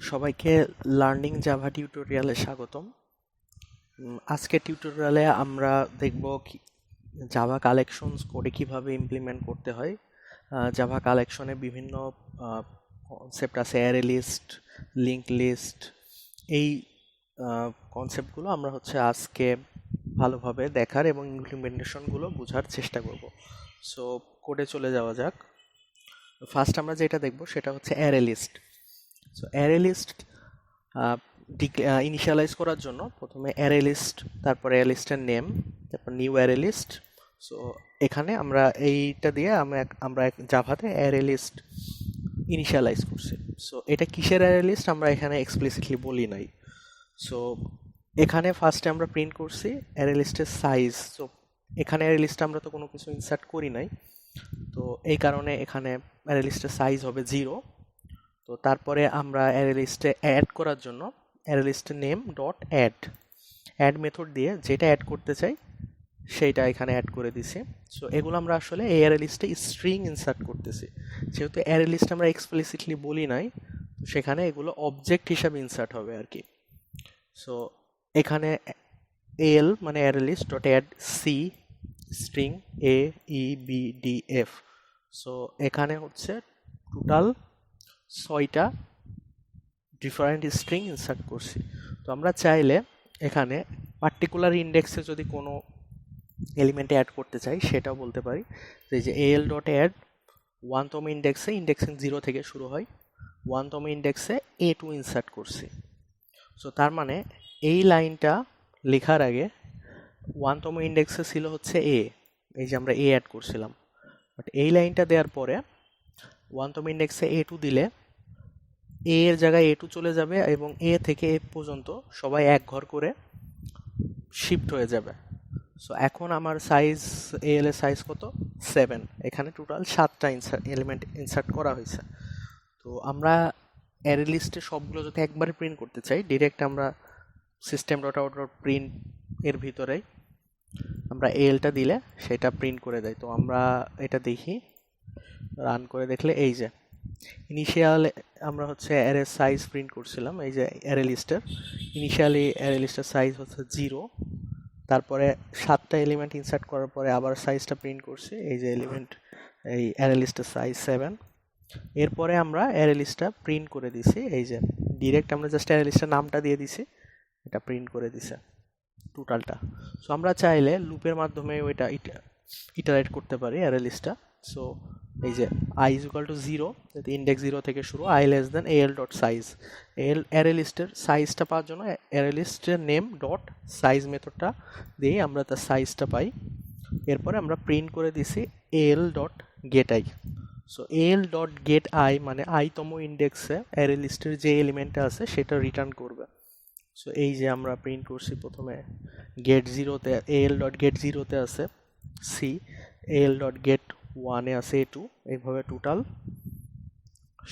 সবাইকে learning Java টিউটোরিয়ালে স্বাগতম। আজকের টিউটোরিয়ালে আমরা দেখব জাভা কালেকশনস কোডে কিভাবে ইমপ্লিমেন্ট করতে হয়। জাভা কালেকশনে বিভিন্ন কনসেপ্ট আছে, অ্যারে লিস্ট, লিঙ্ক লিস্ট। এই কনসেপ্টগুলো আমরা আজকে ভালোভাবে দেখার এবং ইমপ্লিমেন্টেশনগুলো বোঝার চেষ্টা করব। সো কোডে চলে যাওয়া যাক। ফার্স্ট আমরা যেটা দেখব সেটা হচ্ছে array list. So array list initialize করার জন্য প্রথমে অ্যারে লিস্ট, তারপরে অ্যারে লিস্টের নেম, তারপর নিউ অ্যারে লিস্ট। সো এখানে আমরা এইটা দিয়ে আমরা জাভাতে অ্যারে লিস্ট ইনিশিয়ালাইজ করছি। সো এটা কিসের অ্যারে লিস্ট আমরা এখানে এক্সপ্লিসিটলি বলি নাই। সো এখানে ফার্স্টে আমরা প্রিন্ট করছি অ্যারে লিস্টের সাইজ। সো এখানে অ্যারে লিস্টে আমরা তো কোনো কিছু ইনসার্ট করি নাই, তো এই কারণে এখানে অ্যারে লিস্টের সাইজ হবে 0। তো তারপরে আমরা অ্যারে লিস্টে অ্যাড করার জন্য অ্যারে লিস্টের নেম ডট অ্যাড মেথড দিয়ে যেটা অ্যাড করতে চাই সেইটা এখানে অ্যাড করে দিছি। সো এগুলো আমরা আসলে এই অ্যারে লিস্টে স্ট্রিং ইনসার্ট করতেছি। যেহেতু অ্যারে লিস্ট আমরা এক্সপ্লিসিটলি বলি নাই, সেখানে এগুলো অবজেক্ট হিসাবে ইনসার্ট হবে আর কি। সো এখানে এল মানে array list dot add C string AEBDF। So এখানে টোটাল 6টা ডিফারেন্ট স্ট্রিং ইনসার্ট করছি। তো আমরা চাইলে এখানে পার্টিকুলার ইন্ডেক্সে যদি কোনো এলিমেন্টে অ্যাড করতে চাই সেটাও বলতে পারি। এই যে AL ডট অ্যাড 1তম ইন্ডেক্সে, ইন্ডেক্সিং 0 থেকে শুরু হয়, 1তম ইন্ডেক্সে A2 ইনসার্ট করছি। সো তার মানে এই লাইনটা লেখার আগে 1তম ইন্ডেক্সে ছিল A, এই যে আমরা A অ্যাড করছিলাম। বাট এই লাইনটা দেওয়ার পরে 1তম ইন্ডেক্সে A2 দিলে A এর জায়গায় A2 চলে যাবে এবং A থেকে A পর্যন্ত সবাই এক ঘর করে শিফট হয়ে যাবে। সো এখন আমার সাইজ AL এর সাইজ কত? 7। এখানে টোটাল 7টা এলিমেন্ট ইনসার্ট করা হয়েছে। তো আমরা অ্যারে লিস্টে সবগুলো যদি একবারে প্রিন্ট করতে চাই, ডিরেক্ট আমরা system dot out dot print এর ভিতরেই আমরা ALটা দিলে সেটা প্রিন্ট করে দেয়। তো আমরা এটা দেখি, রান করে দেখলে এই যে ইনিশিয়াল আমরা অ্যারে সাইজ প্রিন্ট করছিলাম, এই যে অ্যারে লিস্টের ইনিশিয়ালি অ্যারে লিস্টের সাইজ 0। তারপরে 7টা এলিমেন্ট ইনসার্ট করার পরে আবার সাইজটা প্রিন্ট করছি, এই যে এলিমেন্ট এই অ্যারে লিস্টের সাইজ 7। এরপরে আমরা অ্যারে লিস্টটা প্রিন্ট করে দিছি, এই যে ডিরেক্ট আমরা জাস্ট অ্যারে লিস্টের নামটা দিয়ে দিছি, এটা প্রিন্ট করে দিছে টোটালটা। সো আমরা চাইলে লুপের মাধ্যমে ওইটা ইটারেট করতে পারি অ্যারে লিস্টটা। সো এই যে I is equal to 0, index 0 থেকে শুরু, I less than AL dot size. Array লিস্টের সাইজটা পাওয়ার জন্য অ্যারে লিস্টের নেম ডট সাইজ মেথডটা দিয়ে আমরা তার সাইজটা পাই। এরপরে আমরা প্রিন্ট করে দিছি AL dot gate I. So AL dot gate I মানে আইতম ইন্ডেক্সে অ্যারে লিস্টের যে এলিমেন্টটা আছে সেটা রিটার্ন করবে। সো এই যে আমরা প্রিন্ট করছি প্রথমে গেট 0তে AL ডট গেট 0তে আছে C, AL ডট গেট 1-এ আছে A2, এইভাবে টোটাল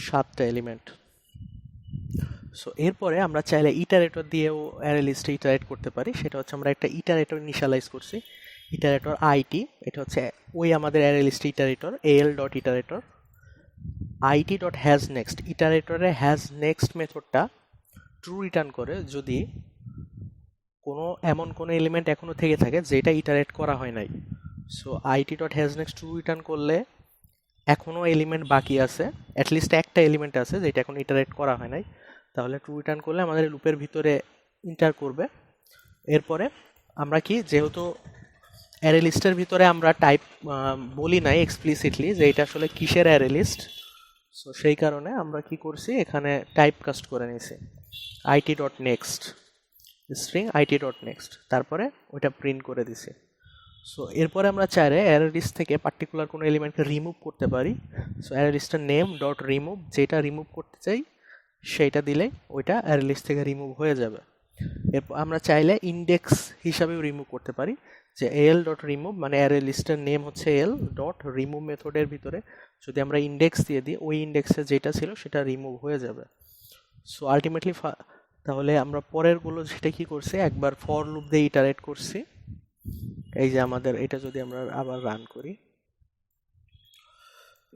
7টা এলিমেন্ট। সো এরপরে আমরা চাইলে ইটারেটর দিয়েও অ্যারে লিস্টে ইটারেট করতে পারি। সেটা আমরা একটা ইটারেটর ইনিশিয়ালাইজ করছি, ইটারেটর IT। এটা ওই আমাদের অ্যারে লিস্টে iterator AL dot iterator IT dot has next. ইটারেটরে হ্যাজ নেক্সট মেথডটা ট্রু রিটার্ন করে যদি এমন কোনো এলিমেন্ট এখনো থেকে থাকে যেটা ইটারেট করা হয় নাই। So IT dot has next true return করলে এখনও এলিমেন্ট বাকি আছে, অ্যাটলিস্ট একটা এলিমেন্ট আছে যেটা এখন ইটারেট করা হয় নাই, তাহলে ট্রু রিটার্ন করলে আমাদের লুপের ভিতরে ইন্টার করবে। এরপরে আমরা যেহেতু অ্যারে লিস্টের ভিতরে আমরা টাইপ বলি নাই এক্সপ্লিসিটলি যে এটা আসলে কিসের অ্যারে লিস্ট, সো সেই কারণে আমরা করছি এখানে টাইপ কাস্ট করে নিয়েছি IT dot next string IT dot next, তারপরে ওইটা প্রিন্ট করে দিছি। সো এরপরে আমরা চাইলে অ্যারে লিস্ট থেকে পার্টিকুলার কোনো এলিমেন্টকে রিমুভ করতে পারি। সো অ্যারে লিস্টের নেম ডট রিমুভ, যেটা রিমুভ করতে চাই সেইটা দিলেই ওইটা অ্যারে লিস্ট থেকে রিমুভ হয়ে যাবে। এরপর আমরা চাইলে ইন্ডেক্স হিসাবেও রিমুভ করতে পারি, যে AL ডট রিমুভ মানে অ্যারে লিস্টের নেম AL ডট রিমুভ মেথডের ভিতরে যদি আমরা ইন্ডেক্স দিয়ে দিই, ওই ইন্ডেক্সে যেটা ছিল সেটা রিমুভ হয়ে যাবে। সো আলটিমেটলি তাহলে আমরা পরেরগুলো সেটা করছি, একবার ফর লুপ দিয়ে ইটারেট করছি। এই যে আমাদের এটা যদি আমরা আবার রান করি,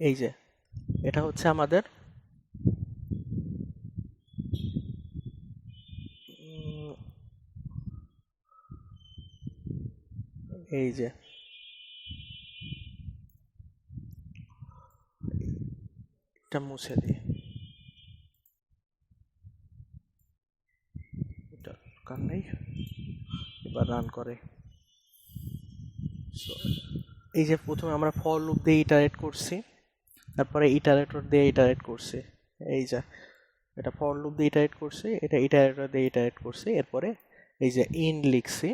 এই যে এটা আমাদের এই যে এটা মুছে দিই, এটা দরকার নেই, এবার রান করে। সো এই যে প্রথমে আমরা ফর লুপ দিয়ে ইটারেট করছি, তারপরে ইটারেটর দিয়ে ইটারেট করছি, এই যে এটা ফর লুপ দিয়ে ইটারেট করছি, এটা ইটারেটর দিয়ে ইটারেট করছি, এরপরে এই যে ইন লিখছি,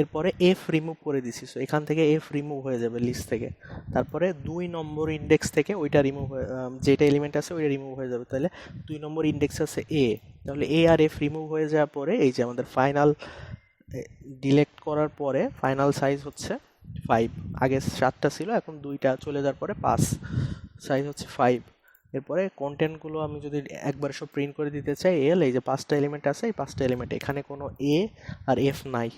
এরপরে এফ রিমুভ করে দিছি। সো এখান থেকে এফ রিমুভ হয়ে যাবে লিস্ট থেকে, তারপরে 2 নম্বর ইন্ডেক্স থেকে ওইটা রিমুভ হয়ে, যেটা এলিমেন্ট আছে ওইটা রিমুভ হয়ে যাবে। তাহলে 2 নম্বর ইন্ডেক্স আছে এ, তাহলে এ আর এফ রিমুভ হয়ে যাওয়ার পরে এই যে আমাদের ফাইনাল ডিলেক্ট করার পরে ফাইনাল সাইজ হচ্ছে 5। আগে 7টা ছিল, এখন 2টা চলে যাওয়ার পরে 5, সাইজ হচ্ছে 5। এরপরে কন্টেন্টগুলো আমি যদি একবার সব প্রিন্ট করে দিতে চাই, এল এই যে 5টা এলিমেন্ট আছে, এই 5টা এলিমেন্ট, এখানে কোনো এ আর এফ নাই।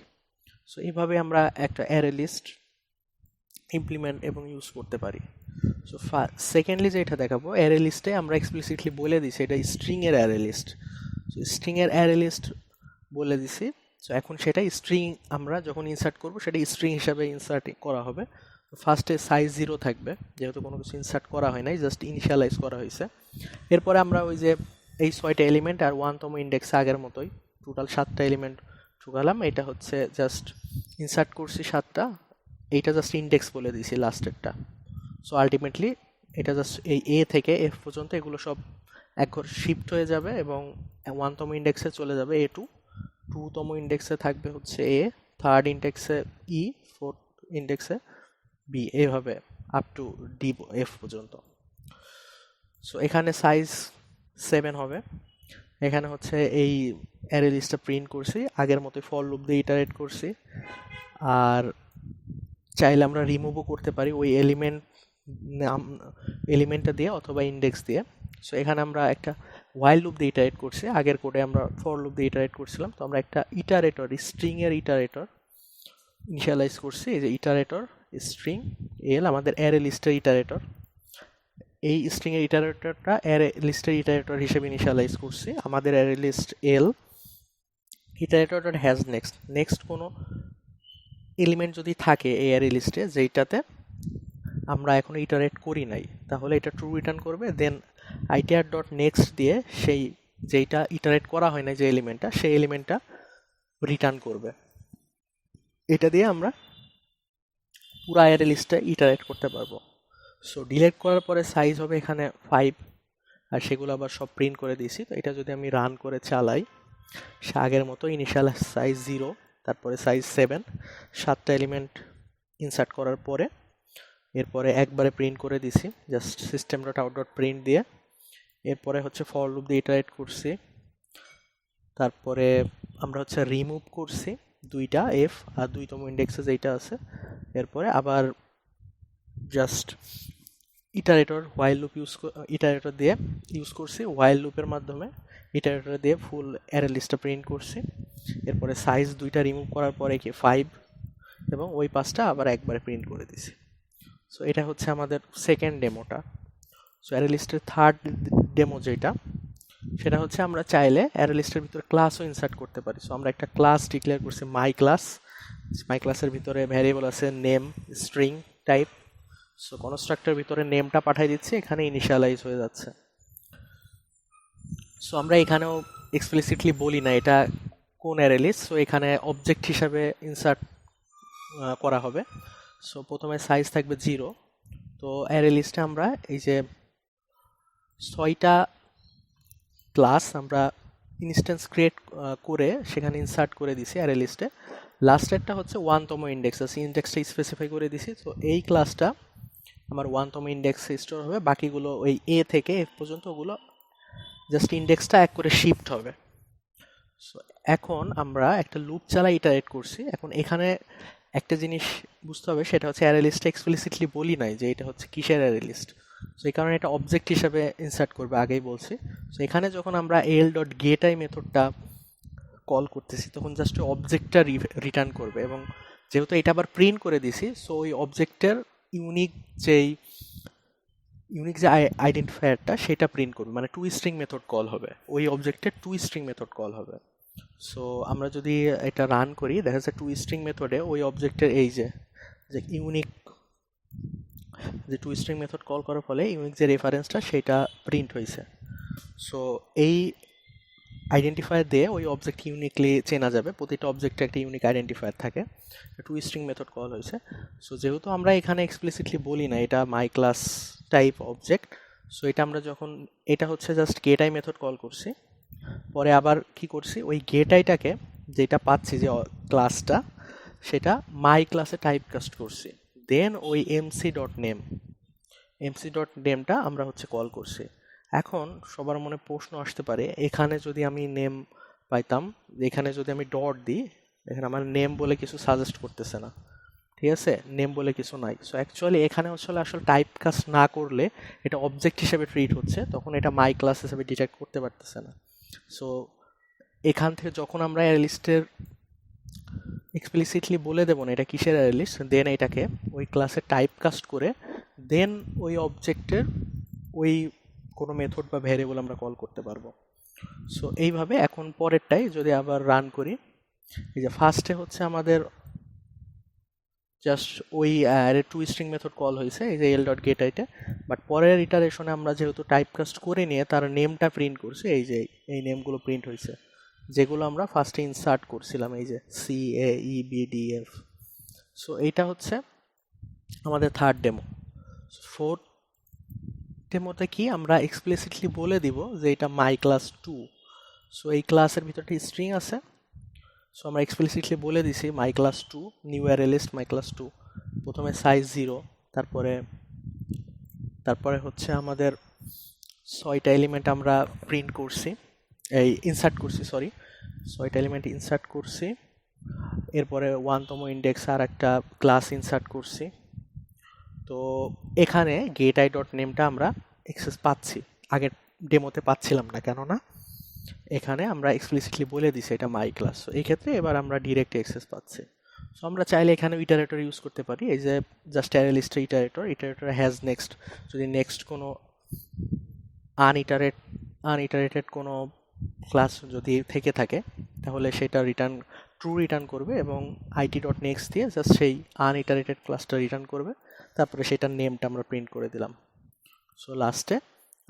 সো এইভাবে আমরা একটা অ্যারে লিস্ট ইমপ্লিমেন্ট এবং ইউজ করতে পারি। সো সেকেন্ডলি যেটা দেখাবো, অ্যারে লিস্টে আমরা এক্সপ্লিসিটলি বলে দিছি এটা স্ট্রিংয়ের অ্যারে লিস্ট। সো স্ট্রিংয়ের অ্যারে লিস্ট বলে দিছি। সো এখন সেটা স্ট্রিং আমরা যখন ইনসার্ট করব সেটা স্ট্রিং হিসাবে ইনসার্ট করা হবে। ফার্স্টে সাইজ 0 থাকবে, যেহেতু কোনো কিছু ইনসার্ট করা হয় নাই, জাস্ট ইনিশিয়ালাইজ করা হয়েছে। এরপরে আমরা ওই যে এই 6টা এলিমেন্ট আর 1তম ইন্ডেক্স আগের মতোই টোটাল 7টা এলিমেন্ট ঢুকালাম। এটা হচ্ছে জাস্ট ইনসার্ট করছি 7টা, এইটা জাস্ট ইন্ডেক্স বলে দিয়েছি লাস্টেরটা। সো আলটিমেটলি এটা জাস্ট এই এ থেকে এফ পর্যন্ত এগুলো সব একঘর শিফট হয়ে যাবে এবং 1তম ইন্ডেক্সে চলে যাবে এ টু, 2তম ইন্ডেক্সে থাকবে হচ্ছে এ, 3rd ইন্ডেক্সে ই, 4th ইন্ডেক্সে বি, এইভাবে আপ টু ডি এফ পর্যন্ত। সো এখানে সাইজ 7 হবে। এখানে হচ্ছে এই অ্যারে লিস্টটা প্রিন্ট করছি, আগের মতোই ফর লুপ দিয়ে ইটারেট করছি। আর চাইলে আমরা রিমুভও করতে পারি ওই এলিমেন্টটা দিয়ে অথবা ইন্ডেক্স দিয়ে। সো এখানে আমরা একটা ওয়াইল লুপ দিয়ে ইটারেট করছি, আগের কোডে আমরা ফর লুপ দিয়ে ইটারেট করছিলাম। তো আমরা একটা ইটারেটর, স্ট্রিংয়ের ইটারেটর ইনিশিয়ালাইজ করছি, এই যে ইটারেটর স্ট্রিং এল, আমাদের অ্যারে লিস্টের ইটারেটর। এই স্ট্রিংয়ের ইটারেটরটা অ্যারে লিস্টের ইটারেটর হিসেবে ইনিশিয়ালাইজ করছি। আমাদের array list L, iterator has next, next কোনো এলিমেন্ট যদি থাকে এই অ্যারে লিস্টে যেইটাতে আমরা এখনো ইটারেট করি নাই, তাহলে এটা ট্রু রিটার্ন করবে। দেন আইটিআর ডট নেক্সট দিয়ে সেই যেইটা ইটারেট করা হয় না যে এলিমেন্টটা, সেই এলিমেন্টটা রিটার্ন করবে। এটা দিয়ে আমরা পুরো অ্যারে লিস্টটা ইটারেট করতে পারবো। সো ডিলিট করার পরে সাইজ হবে এখানে 5, আর সেগুলো আবার সব প্রিন্ট করে দিয়েছি। তো এটা যদি আমি রান করে চালাই, সে আগের মতো ইনিশিয়াল সাইজ 0, তারপরে সাইজ 7, 7টা এলিমেন্ট ইনসার্ট করার পরে এরপরে একবারে প্রিন্ট করে দিছি just system dot out dot print দিয়ে। এরপরে হচ্ছে ফর লুপ দিয়ে ইটারেট করছি, তারপরে আমরা হচ্ছে রিমুভ করছি 2টা এফ আর 2তম ইন্ডেক্সে যেটা আছে। এরপরে আবার জাস্ট ইটারেটর হোয়াইল লুপ ইটারেটর দিয়ে ইউজ করছি, হোয়াইল লুপের মাধ্যমে ইটারেটর দিয়ে ফুল অ্যারে লিস্টটা প্রিন্ট করছি। এরপরে সাইজ 2টা রিমুভ করার পরে কি 5 এবং ওই 5টা আবার একবারে প্রিন্ট করে দিছি। সো এটা হচ্ছে আমাদের সেকেন্ড ডেমোটা। সো অ্যারে লিস্টের থার্ড ডেমো যেটা, সেটা হচ্ছে আমরা চাইলে অ্যারে লিস্টের ভিতরে ক্লাসও ইনসার্ট করতে পারি। সো আমরা একটা ক্লাস ডিক্লেয়ার করছি মাই ক্লাস, মাই ক্লাসের ভিতরে ভ্যারিয়েবল আছে নেম, স্ট্রিং টাইপ। সো কনস্ট্রাক্টরের ভিতরে নেমটা পাঠিয়ে দিচ্ছি, এখানে ইনিশিয়ালাইজ হয়ে যাচ্ছে। সো আমরা এখানেও এক্সপ্লিসিটলি বলি না এটা কোন অ্যারে লিস্ট। সো এখানে অবজেক্ট হিসাবে ইনসার্ট করা হবে। সো প্রথমে সাইজ থাকবে 0। তো অ্যারে লিস্টে আমরা এই যে 6টা ক্লাস আমরা ইনস্ট্যান্স ক্রিয়েট করে সেখানে ইনসার্ট করে দিছি অ্যারে লিস্টে। লাস্টেরটা হচ্ছে 1তম ইন্ডেক্স আছে, ইন্ডেক্সটা স্পেসিফাই করে দিছি। তো এই ক্লাসটা আমার 1তম ইন্ডেক্সে স্টোর হবে, বাকিগুলো ওই এ থেকে এফ পর্যন্ত ওগুলো জাস্ট ইন্ডেক্সটা এক করে শিফট হবে। সো এখন আমরা একটা লুপ চালাই ইটারেট করছি। এখন এখানে একটা জিনিস বুঝতে হবে, সেটা হচ্ছে অ্যারে লিস্টে এক্সপ্লিসিটলি বলি নাই যে এটা হচ্ছে কিসের অ্যারে লিস্ট। সো এই কারণে এটা অবজেক্ট হিসাবে ইনসার্ট করবে, আগেই বলছি। সো এখানে যখন আমরা এল ডট গেটাই মেথডটা কল করতেছি তখন জাস্ট অবজেক্টটা রিটার্ন করবে, এবং যেহেতু এটা আবার প্রিন্ট করে দিছি, সো ওই অবজেক্টের ইউনিক যে আইডেন্টিফায়ারটা সেটা প্রিন্ট করবে, মানে টু স্ট্রিং মেথড কল হবে, ওই অবজেক্টের টু স্ট্রিং মেথড কল হবে। সো আমরা যদি এটা রান করি দেখা যাচ্ছে টু স্ট্রিং মেথডে ওই অবজেক্টের এই যে ইউনিক যে টু স্ট্রিং মেথড কল করার ফলে ইউনিক যে রেফারেন্সটা সেটা প্রিন্ট হয়েছে। সো এই আইডেন্টিফায়ার দিয়ে ওই অবজেক্ট ইউনিকলি চেনা যাবে, প্রতিটা অবজেক্টে একটা ইউনিক আইডেন্টিফায়ার থাকে। টু স্ট্রিং মেথড কল হয়েছে। সো যেহেতু আমরা এখানে এক্সপ্লিসিটলি বলি না এটা my class type object, so এটা আমরা যখন এটা হচ্ছে just get I method call করছি, পরে আবার কি করছি ওই গেট আইটাকে যেটা পাচ্ছি যে ক্লাসটা সেটা মাই ক্লাসে টাইপ কাস্ট করছি, দেন ওই এমসি ডট নেমটা আমরা হচ্ছে কল করছি। এখন সবার মনে প্রশ্ন আসতে পারে এখানে যদি আমি নেম পাইতাম, এখানে যদি আমি ডট দিই, এখানে আমার নেম বলে কিছু সাজেস্ট করতেছে না, ঠিক আছে, নেম বলে কিছু নাই। সো অ্যাকচুয়ালি এখানে আসলে টাইপ কাস্ট না করলে এটা অবজেক্ট হিসেবে ট্রিট হচ্ছে, তখন এটা মাই ক্লাস হিসেবে ডিটেক্ট করতে পারতেছে না। সো এখান থেকে যখন আমরা অ্যারে লিস্টের এক্সপ্লিসিটলি বলে দেবো না এটা কিসের অ্যারে লিস্ট, দেন এটাকে ওই ক্লাসে টাইপ কাস্ট করে দেন ওই অবজেক্টের ওই কোনো মেথড বা ভ্যারিয়েবল আমরা কল করতে পারবো। সো এইভাবে এখন পরেরটাই যদি আবার রান করি, এই যে ফার্স্টে হচ্ছে আমাদের জাস্ট ওই টু স্ট্রিং মেথড কল হয়েছে এই যে এল ডট গেট আইটে, বাট পরের ইটারেশনে আমরা যেহেতু টাইপ কাস্ট করে নিয়ে তার নেমটা প্রিন্ট করছি, এই যে এই নেমগুলো প্রিন্ট হয়েছে যেগুলো আমরা ফার্স্টে ইনসার্ট করছিলাম, এই যে CAEBDF। সো এইটা হচ্ছে আমাদের থার্ড ডেমো। ফোর্থ ডেমোতে কি আমরা এক্সপ্লিসিটলি বলে দিব যে এটা মাই ক্লাস 2। সো এই ক্লাসের ভিতরে স্ট্রিং আছে, সো আমরা এক্সপ্লিসিটলি বলে দিছি my class 2 new array list my class 2, প্রথমে সাইজ 0, তারপরে হচ্ছে আমাদের 6টা এলিমেন্ট আমরা প্রিন্ট করছি, এই ইনসার্ট করছি, 6টা এলিমেন্ট ইনসার্ট করছি, এরপরে 1তম ইন্ডেক্স আর একটা ক্লাস ইনসার্ট করছি। তো এখানে গেট আই ডট নেমটা আমরা অ্যাক্সেস পাচ্ছি, আগের ডেমোতে পাচ্ছিলাম না, কেননা এখানে আমরা এক্সপ্লিসিটলি বলে দিছি এটা মাই ক্লাস। সো এই ক্ষেত্রে এবার আমরা ডিরেক্ট অ্যাক্সেস পাচ্ছি। সো আমরা চাইলে এখানে ইটারেটর ইউজ করতে পারি, এই যে জাস্ট অ্যারে লিস্টের ইটারেটর হ্যাজ নেক্সট, যদি নেক্সট কোনো আনইটারেটেড কোনো ক্লাস যদি থেকে থাকে তাহলে সেটা ট্রু রিটার্ন করবে এবং আইটি ডট নেক্সট দিয়ে জাস্ট সেই আনইটারেটেড ক্লাসটা রিটার্ন করবে, তারপরে সেটার নেমটা আমরা প্রিন্ট করে দিলাম। সো লাস্টে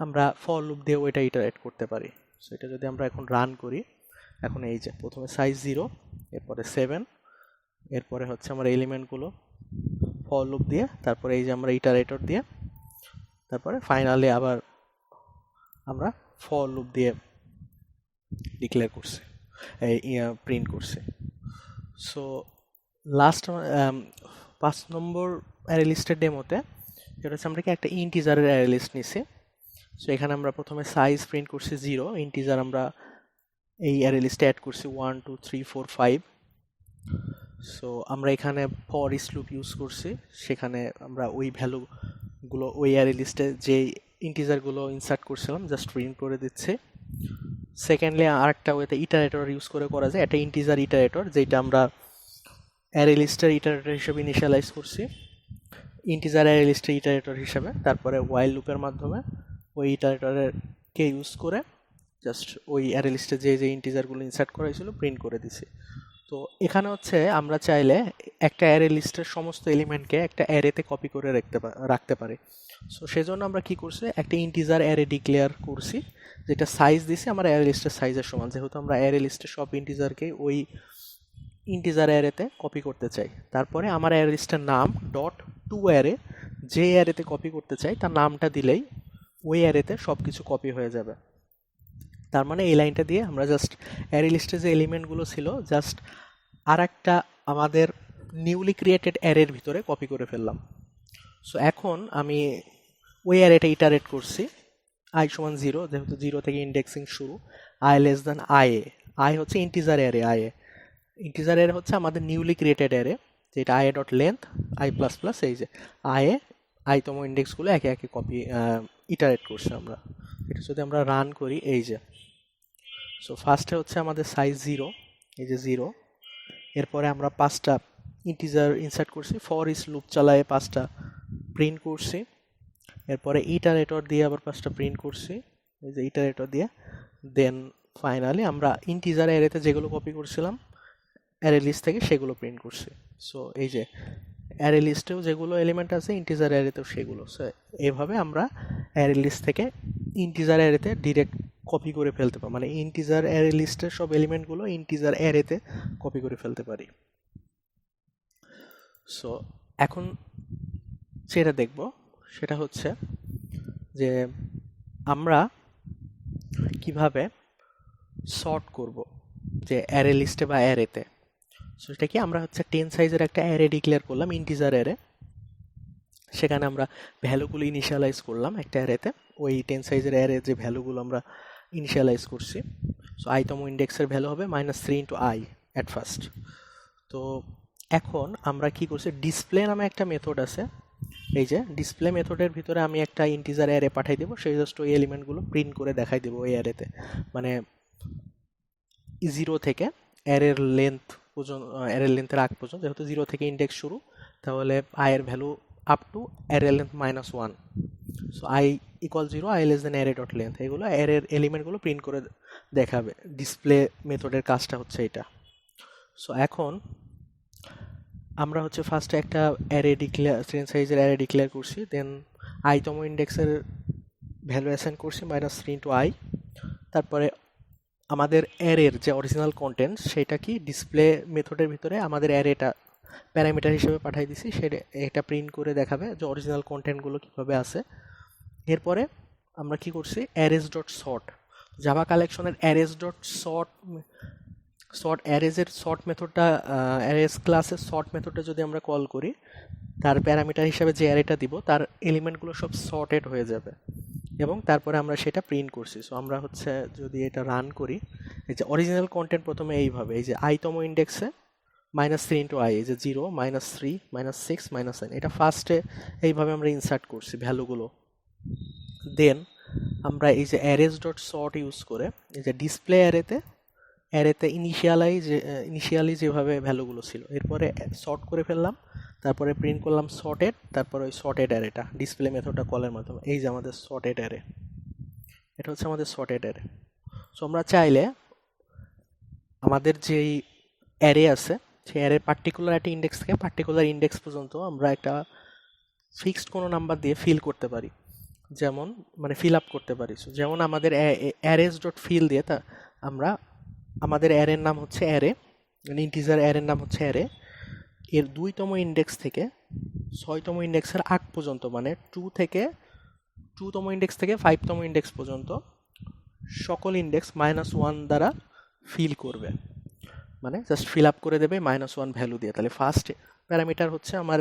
আমরা ফর লুপ দিয়ে ওইটা ইটারেট করতে পারি। সো এটা যদি আমরা এখন রান করি, এখন এই যে প্রথমে সাইজ 0, এরপরে 7, এরপরে হচ্ছে আমার এলিমেন্টগুলো ফর লুপ দিয়ে, তারপরে এই যে আমরা ইটারেটর দিয়ে, তারপরে ফাইনালি আবার আমরা ফর লুপ দিয়ে ডিক্লেয়ার করছি, প্রিন্ট করছি। সো লাস্ট 5 নম্বর অ্যারে লিস্টের ডেমোতে যেটা হচ্ছে আমরা কি একটা ইন্টিজারের অ্যারে লিস্ট নিছি। সো এখানে আমরা প্রথমে সাইজ প্রিন্ট করছি 0, ইন্টিজার আমরা এই অ্যারে লিস্টে অ্যাড করছি 1 2 3 4 5। সো আমরা এখানে ফর ইচ লুপ ইউজ করছি, সেখানে আমরা ওই ভ্যালুগুলো ওই অ্যারে লিস্টে যে ইন্টিজারগুলো ইনসার্ট করছিলাম জাস্ট প্রিন্ট করে দিচ্ছে। সেকেন্ডলি আরেকটা ওয়েতে ইটারেটর ইউজ করে করা যায়, একটা ইন্টিজার ইটারেটর যেটা আমরা অ্যারে লিস্টের ইটারেটর হিসেবে ইনিশিয়ালাইজ করছি, ইন্টিজার অ্যারে লিস্টের ইটারেটর হিসেবে, তারপরে ওয়াইল লুপের মাধ্যমে ওই ইটারেটরকে ইউজ করে জাস্ট ওই অ্যারে লিস্টে যে ইন্টিজারগুলো ইনসার্ট করা হয়েছিল প্রিন্ট করে দিছি। তো এখানে হচ্ছে আমরা চাইলে একটা অ্যারে লিস্টের সমস্ত এলিমেন্টকে একটা অ্যারেতে কপি করে রাখতে পারি। সো সেজন্য আমরা কি করছি, একটা ইন্টিজার অ্যারে ডিক্লেয়ার করছি যেটা সাইজ দিছি আমার অ্যারে লিস্টের সাইজের সমান, যেহেতু আমরা অ্যারে লিস্টের সব ইন্টিজারকে ওই ইন্টিজার অ্যারেতে কপি করতে চাই। তারপরে আমার অ্যারে লিস্টের নাম ডট টু অ্যারে, যে অ্যারেতে কপি করতে চাই তার নামটা দিলেই ওই অ্যারেতে সব কিছু কপি হয়ে যাবে। তার মানে এই লাইনটা দিয়ে আমরা জাস্ট অ্যারে লিস্টে যে এলিমেন্টগুলো ছিল জাস্ট আর একটা আমাদের নিউলি ক্রিয়েটেড অ্যারের ভিতরে কপি করে ফেললাম। সো এখন আমি ওই অ্যারেটা ইটারেট করছি i সমান 0, যেহেতু 0 থেকে ইন্ডেক্সিং শুরু, i লেস দ্যান আই হচ্ছে ইন্টিজার অ্যারে, ইন্টিজার অ্যারে হচ্ছে আমাদের নিউলি ক্রিয়েটেড অ্যারে, যেটা I dot length i plus plus, এই যে আইতম ইন্ডেক্সগুলো একে একে কপি ইটারেট করছি আমরা। এটা যদি আমরা রান করি, এই যে সো ফার্স্টে হচ্ছে আমাদের সাইজ 0, এই যে 0, এরপরে আমরা 5টা ইন্টিজার ইনসার্ট করছি, ফর ইচ লুপ চালায়ে 5টা প্রিন্ট করছি, এরপরে ইটারেটর দিয়ে আবার 5টা প্রিন্ট করছি, এই যে ইটারেটর দিয়ে, দেন ফাইনালি আমরা ইন্টিজার অ্যারেতে যেগুলো কপি করছিলাম অ্যারে লিস্ট থেকে সেগুলো প্রিন্ট করছি। সো এই যে অ্যারে লিস্টেও যেগুলো এলিমেন্ট আছে ইন্টিজার অ্যারেতেও সেগুলো। সো এইভাবে আমরা অ্যারে লিস্ট থেকে ইন্টিজার অ্যারেতে ডিরেক্ট কপি করে ফেলতে পারি, মানে ইন্টিজার অ্যারে লিস্টের সব এলিমেন্টগুলো ইন্টিজার অ্যারেতে কপি করে ফেলতে পারি। সো এখন যেটা দেখব সেটা হচ্ছে যে আমরা কিভাবে সর্ট করব যে অ্যারে লিস্টে বা অ্যারেতে। সো এটা কি, আমরা হচ্ছে 10 সাইজের একটা অ্যারে ডিক্লেয়ার করলাম, ইন্টিজার অ্যারে। সেখানে আমরা ভ্যালুগুলো ইনিশিয়ালাইজ করলাম একটা অ্যারেতে, ওই 10 সাইজের অ্যারে যে ভ্যালুগুলো আমরা ইনিশিয়ালাইজ করছি। সো আইতম ইন্ডেক্সের ভ্যালু হবে -3 ইন্টু আই অ্যাট ফার্স্ট। তো এখন আমরা কি করছি, ডিসপ্লে নামে একটা মেথড আছে। এই যে ডিসপ্লে মেথডের ভিতরে আমি একটা ইন্টিজার অ্যারে পাঠাই দেবো, সেই জাস্ট ওই এলিমেন্টগুলো প্রিন্ট করে দেখাই দেবো ওই অ্যারেতে। মানে 0 থেকে অ্যারের লেন্থ পর্যন্ত, অ্যারের লেন্থের আগ পর্যন্ত, যেহেতু 0 থেকে ইন্ডেক্স শুরু, তাহলে আয়ের ভ্যালু আপ টু অ্যারের length -1। So I equal 0, I less than array dot length, এগুলো অ্যারের এলিমেন্টগুলো প্রিন্ট করে দেখাবে। ডিসপ্লে মেথডের কাজটা হচ্ছে এটা। সো এখন আমরা হচ্ছে ফার্স্টে একটা অ্যারে ডিক্লেয়ার, 10 সাইজের অ্যারে ডিক্লেয়ার করছি, দেন আইতম ইন্ডেক্সের ভ্যালু অ্যাসাইন করছি -3 ইন্টু আই। তারপরে আমাদের অ্যারের যে অরিজিনাল কন্টেন্ট সেটা কি ডিসপ্লে মেথডের ভিতরে আমাদের অ্যারেটা প্যারামিটার হিসেবে পাঠিয়ে দিছি, সেটা এটা প্রিন্ট করে দেখাবে যে অরিজিনাল কন্টেন্টগুলো কীভাবে আছে। এরপরে আমরা কি করছি, অ্যারেজ ডট সর্ট, জাভা কালেকশনের অ্যারেজ ডট সর্ট অ্যারেজের সর্ট মেথডটা, অ্যারেজ ক্লাসের সর্ট মেথডটা যদি আমরা কল করি, তার প্যারামিটার হিসাবে যে অ্যারেটা দিব তার এলিমেন্টগুলো সব সর্টেড হয়ে যাবে, এবং তারপরে আমরা সেটা প্রিন্ট করছি। সো আমরা হচ্ছে যদি এটা রান করি, এই যে অরিজিনাল কন্টেন্ট প্রথমে এইভাবে, এই যে আইতম ইন্ডেক্সে -3 ইন্টু আই, এই যে 0, -3, -6, -9, এটা ফার্স্টে এইভাবে আমরা ইনসার্ট করছি ভ্যালুগুলো। দেন আমরা এই যে অ্যারেজ ডট সর্ট ইউজ করে এই যে ডিসপ্লে অ্যারেতে ইনিশিয়ালি যেভাবে ভ্যালুগুলো ছিল, এরপরে সর্ট করে ফেললাম, তারপরে প্রিন্ট করলাম সর্টেড, তারপরে ওই সর্টেড অ্যারেটা ডিসপ্লে মেথডটা কলের মাধ্যমে, এই যে আমাদের সর্টেড অ্যারে, এটা হচ্ছে আমাদের সর্টেড অ্যারে। সো আমরা চাইলে আমাদের যেই অ্যারে আছে সেই অ্যারের পার্টিকুলার একটা ইন্ডেক্স থেকে পার্টিকুলার ইন্ডেক্স পর্যন্ত আমরা একটা ফিক্সড কোনো নাম্বার দিয়ে ফিল করতে পারি, যেমন মানে ফিল আপ করতে পারি। সো যেমন আমাদের অ্যারেজ ডট ফিল দিয়ে তা আমরা আমাদের অ্যারের নাম হচ্ছে অ্যারে, মানে ইন্টিজার অ্যারের নাম হচ্ছে অ্যারে, এর 2তম ইন্ডেক্স থেকে 6তম ইন্ডেক্সের আগ পর্যন্ত, মানে 2তম ইন্ডেক্স থেকে 5তম ইন্ডেক্স পর্যন্ত সকল ইন্ডেক্স -1 দ্বারা ফিল করবে, মানে জাস্ট ফিল আপ করে দেবে -1 ভ্যালু দিয়ে। তাহলে ফার্স্ট প্যারামিটার হচ্ছে আমার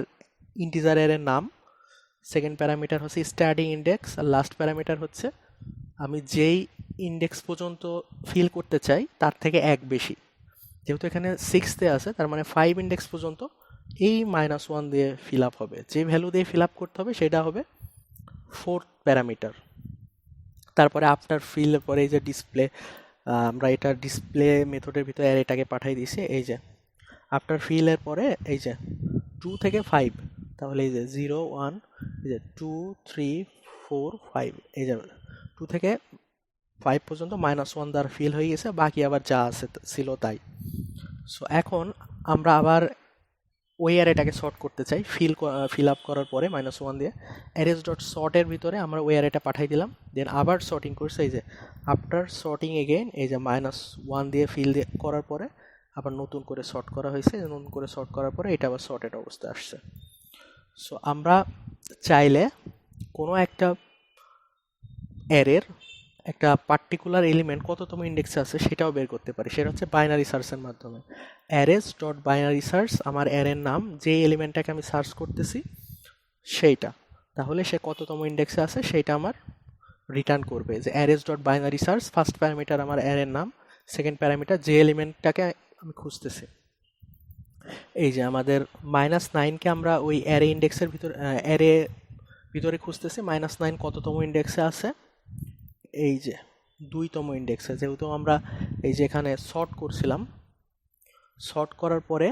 ইন্টিজার অ্যারের নাম, সেকেন্ড প্যারামিটার হচ্ছে স্টার্টিং ইন্ডেক্স, আর লাস্ট প্যারামিটার হচ্ছে আমি যেই ইন্ডেক্স পর্যন্ত ফিল করতে চাই তার থেকে এক বেশি। যেহেতু এখানে 6তে আছে, তার মানে 5 ইন্ডেক্স পর্যন্ত এই -1 দিয়ে ফিল আপ হবে, যে ভ্যালু দিয়ে ফিল আপ করতে হবে সেটা হবে 4th প্যারামিটার। তারপরে আফটার ফিলের পরে এই যে ডিসপ্লে, আমরা এটা ডিসপ্লে মেথডের ভিতরে এটাকে পাঠিয়ে দিয়েছি। এই যে আফটার ফিলের পরে এই যে 2 থেকে 5, তাহলে এই যে 0, 1, এই যে 2, 3, 4, 5, এই যে 2 থেকে 5 পর্যন্ত -1 দ্বারা ফিল হয়ে গেছে, বাকি আবার যা আছে ছিল তাই। সো এখন আমরা আবার ওই অ্যারেটাকে সর্ট করতে চাই, ফিল আপ করার পরে -1 দিয়ে অ্যারেজ ডট সর্টের ভিতরে আমরা ওই অ্যারেটা পাঠিয়ে দিলাম, দেন আবার সর্টিং করছে। এই যে আফটার সর্টিং এগেইন এই যে -1 দিয়ে ফিল করার পরে আবার নতুন করে সর্ট করা হয়েছে, নতুন করে সর্ট করার পরে এটা আবার সর্টেড অবস্থায় আসছে। সো আমরা চাইলে কোনো একটা অ্যারের একটা পার্টিকুলার এলিমেন্ট কততম ইন্ডেক্সে আছে সেটাও বের করতে পারি, সেটা হচ্ছে বাইনারি সার্চের মাধ্যমে। অ্যারেজ ডট বাইনারি সার্চ, আমার অ্যারের নাম, যে এলিমেন্টটাকে আমি সার্চ করতেছি সেইটা, তাহলে সে কততম ইন্ডেক্সে আছে সেইটা আমার রিটার্ন করবে। যে অ্যারেজ dot binary search, first parameter আমার অ্যারের নাম, সেকেন্ড প্যারামিটার যে এলিমেন্টটাকে আমি খুঁজতেছি। এই যে আমাদের -9কে আমরা ওই অ্যারে ইন্ডেক্সের ভিতরে খুঁজতেছি, -9 কততম ইন্ডেক্সে আছে, এই যে 2তম ইন্ডেক্সে। যেহেতু আমরা এই যে এখানে সর্ট করছিলাম, সর্ট করার পরে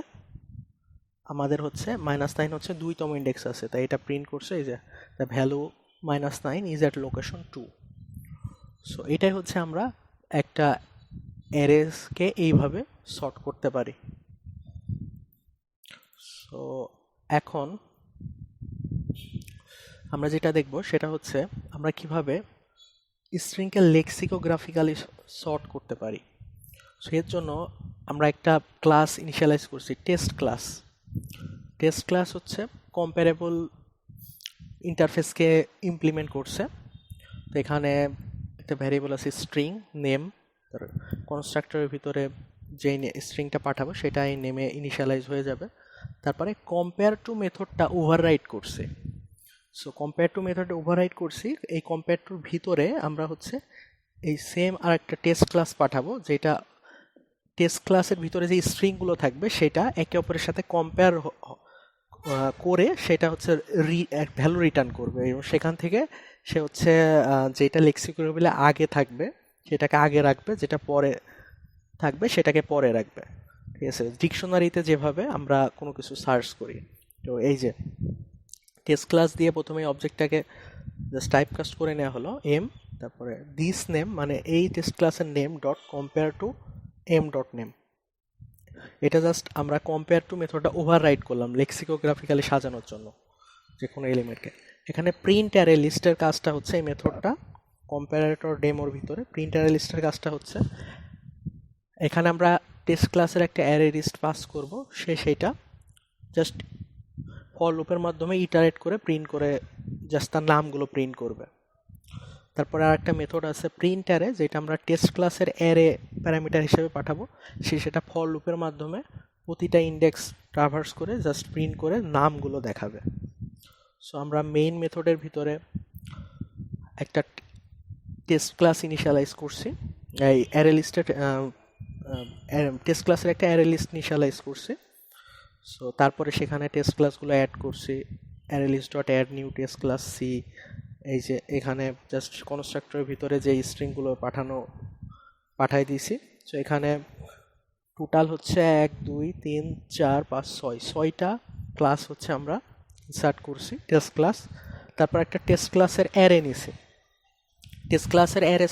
আমাদের হচ্ছে -9 হচ্ছে 2তম ইন্ডেক্স আছে, তাই এটা প্রিন্ট করছে এই যে the value -9 is at location 2। So এটাই হচ্ছে আমরা একটা অ্যারেসকে এইভাবে সর্ট করতে পারি। সো এখন আমরা যেটা দেখব সেটা হচ্ছে আমরা কিভাবে স্ট্রিংকে লেক্সিকোগ্রাফিক্যালি সর্ট করতে পারি। সো এর জন্য আমরা একটা ক্লাস ইনিশিয়ালাইজ করছি, টেস্ট ক্লাস। টেস্ট ক্লাস হচ্ছে কম্পারেবল ইন্টারফেসকে ইমপ্লিমেন্ট করছে। তো এখানে একটা ভ্যারিয়েবল আছে স্ট্রিং নেম, তার কনস্ট্রাক্টরের ভিতরে যেই স্ট্রিংটা পাঠাবো সেটা এই নেমে ইনিশিয়ালাইজ হয়ে যাবে। তারপরে কম্পেয়ার টু মেথডটা ওভাররাইড করছে। সো কম্পেয়ার টু মেথডে ওভাররাইড করছি, এই কম্পেয়ার টুর ভিতরে আমরা হচ্ছে এই সেম আর একটা টেস্ট ক্লাস পাঠাবো, যেটা টেস্ট ক্লাসের ভিতরে যে স্ট্রিংগুলো থাকবে সেটা একে অপরের সাথে কম্পেয়ার করে সেটা হচ্ছে ভ্যালু রিটার্ন করবে, এবং সেখান থেকে সে হচ্ছে যেটা লেক্সিকোগ্রাফিক্যালি আগে থাকবে সেটাকে আগে রাখবে, যেটা পরে থাকবে সেটাকে পরে রাখবে। ঠিক আছে, ডিকশনারিতে যেভাবে আমরা কোনো কিছু সার্চ করি। তো এই যে টেস্ট ক্লাস দিয়ে প্রথমে অবজেক্টটাকে জাস্ট টাইপ কাস্ট করে নেওয়া হলো এম, তারপরে দিস নেম মানে এই টেস্ট ক্লাসের name dot compare to M dot name. এটা জাস্ট আমরা কম্পেয়ার টু মেথডটা ওভাররাইড করলাম লেক্সিকোগ্রাফিক্যালি সাজানোর জন্য যে কোনো এলিমেন্টকে। এখানে প্রিন্ট অ্যারে লিস্টের কাজটা হচ্ছে এই মেথডটা কম্পারেটর ডেমোর ভিতরে প্রিন্ট অ্যারে লিস্টের কাজটা হচ্ছে এখানে আমরা টেস্ট ক্লাসের একটা অ্যারে লিস্ট পাস করব, সেইটা জাস্ট ফর লুপের মাধ্যমে ইটারেট করে প্রিন্ট করে জাস্ট তার নামগুলো প্রিন্ট করবে। তারপরে আর একটা মেথড আছে প্রিন্ট অ্যারে, যেটা আমরা টেস্ট ক্লাসের অ্যারে প্যারামিটার হিসেবে পাঠাবো, সেটা ফর লুপের মাধ্যমে প্রতিটা ইন্ডেক্স ট্রাভার্স করে জাস্ট প্রিন্ট করে নামগুলো দেখাবে। সো আমরা মেইন মেথডের ভিতরে একটা টেস্ট ক্লাস ইনিশিয়ালাইজ করছি, এই অ্যারে লিস্টের টেস্ট ক্লাসের একটা অ্যারে লিস্ট ইনিশিয়ালাইজ করছি। সো তারপরে সেখানে টেস্ট ক্লাসগুলো অ্যাড করছি, array list dot add new test class C. এই যে এখানে জাস্ট কনস্ট্রাক্টরের ভিতরে যে স্ট্রিংগুলো পাঠাই দিয়েছি। সো এখানে টোটাল হচ্ছে 1 2 3 4 5 6টা ক্লাস হচ্ছে আমরা ইনসার্ট করছি টেস্ট ক্লাস। তারপর একটা টেস্ট ক্লাসের অ্যারে নিছি। টেস্ট ক্লাসের অ্যারে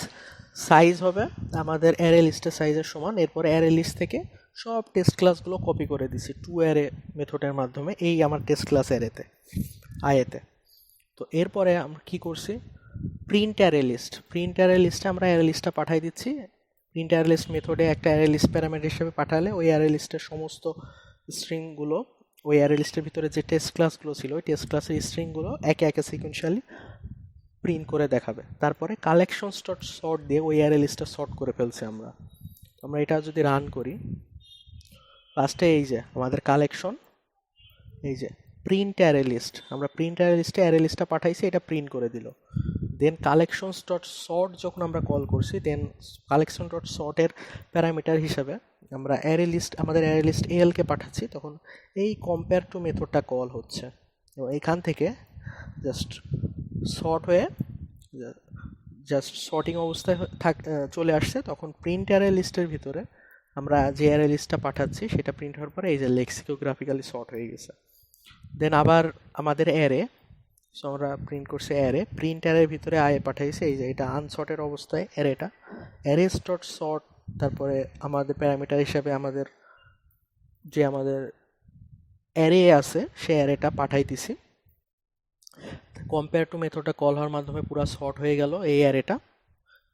সাইজ হবে আমাদের অ্যারে লিস্টের সাইজের সমান। এরপর অ্যারে লিস্ট থেকে সব টেস্ট ক্লাসগুলো কপি করে দিছি টু অ্যারে মেথডের মাধ্যমে এই আমার টেস্ট ক্লাস অ্যারেতে আয়েতে। তো এরপরে আমরা কী করছি, প্রিন্ট অ্যারে লিস্টে আমরা অ্যারে লিস্টটা পাঠাই দিচ্ছি। প্রিন্ট অ্যারে লিস্ট মেথডে একটা অ্যারে লিস্ট প্যারামিটার হিসেবে পাঠালে ওই অ্যারে লিস্টের সমস্ত স্ট্রিংগুলো ওই অ্যারে লিস্টের ভিতরে যে টেস্ট ক্লাসগুলো ছিল ওই টেস্ট ক্লাসের স্ট্রিংগুলো একে একে সিকুয়েন্সিয়ালি প্রিন্ট করে দেখাবে। তারপরে কালেকশন ডট সর্ট দিয়ে ওই অ্যারে লিস্টটা সর্ট করে ফেলছি আমরা। আমরা এটা যদি রান করি, ফার্স্টে এই যে আমাদের কালেকশন, এই যে প্রিন্ট অ্যারে লিস্ট, আমরা প্রিন্ট অ্যারে লিস্টটা পাঠাইছি, এটা প্রিন্ট করে দিল। দেন কালেকশনস ডট সর্ট যখন আমরা কল করছি, দেন কালেকশন ডট সর্টের প্যারামিটার হিসাবে আমরা আমাদের অ্যারে লিস্ট এলকে পাঠাচ্ছি, তখন এই কম্পেয়ার টু মেথডটা কল হচ্ছে এবং এখান থেকে জাস্ট সর্ট হয়ে জাস্ট সর্টিং অবস্থায় চলে আসছে। তখন প্রিন্ট অ্যারে লিস্টের ভিতরে আমরা যে অ্যারে লিস্টটা পাঠাচ্ছি সেটা প্রিন্ট হওয়ার পরে এই যে লেক্সিকোগ্রাফিক্যালি সর্ট হয়ে গেছে। দেন আবার আমাদের অ্যারে, সো আমরা প্রিন্ট করছি অ্যারে, প্রিন্ট অ্যারের ভিতরে আয়ে পাঠাইছে এই যে এটা আনসর্টের অবস্থায় অ্যারেটা, অ্যারেস ডট সর্ট, তারপরে আমাদের প্যারামিটার হিসাবে আমাদের অ্যারে আছে সে অ্যারেটা পাঠাই দিছি। কম্পেয়ার টু মেথডটা কল হওয়ার মাধ্যমে পুরো সর্ট হয়ে গেল এই অ্যারেটা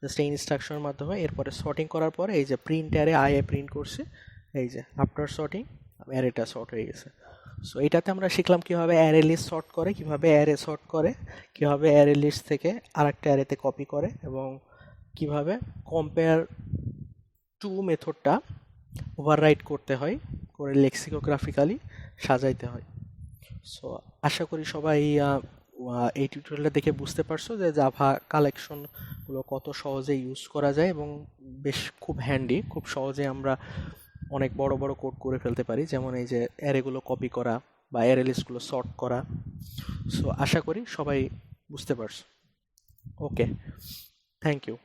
জাস্ট এই ইনস্ট্রাকশনের মাধ্যমে। এরপরে সর্টিং করার পরে এই যে প্রিন্ট অ্যারে আয়ে প্রিন্ট করছে, এই যে আফটার সর্টিং অ্যারেটা সর্ট হয়ে গেছে। সো এটাতে আমরা শিখলাম কীভাবে অ্যারে লিস্ট সর্ট করে, কীভাবে অ্যারে সর্ট করে, কীভাবে অ্যারে লিস্ট থেকে আরেকটা অ্যারেতে কপি করে, এবং কীভাবে কম্পেয়ার টু মেথডটা ওভাররাইড করতে হয়, করে লেক্সিকোগ্রাফিক্যালি সাজাইতে হয়। সো আশা করি সবাই এই টিউটোরিয়ালটা দেখে বুঝতে পারছো যে জাভা কালেকশনগুলো কত সহজে ইউজ করা যায় এবং বেশ খুব হ্যান্ডি, খুব সহজে আমরা অনেক বড় বড় কোড করে ফেলতে পারি, যেমন এই যে অ্যারেগুলো কপি করা বা অ্যারে লিস্টগুলো সর্ট করা। সো আশা করি সবাই বুঝতে পারছো। ওকে, থ্যাংক ইউ।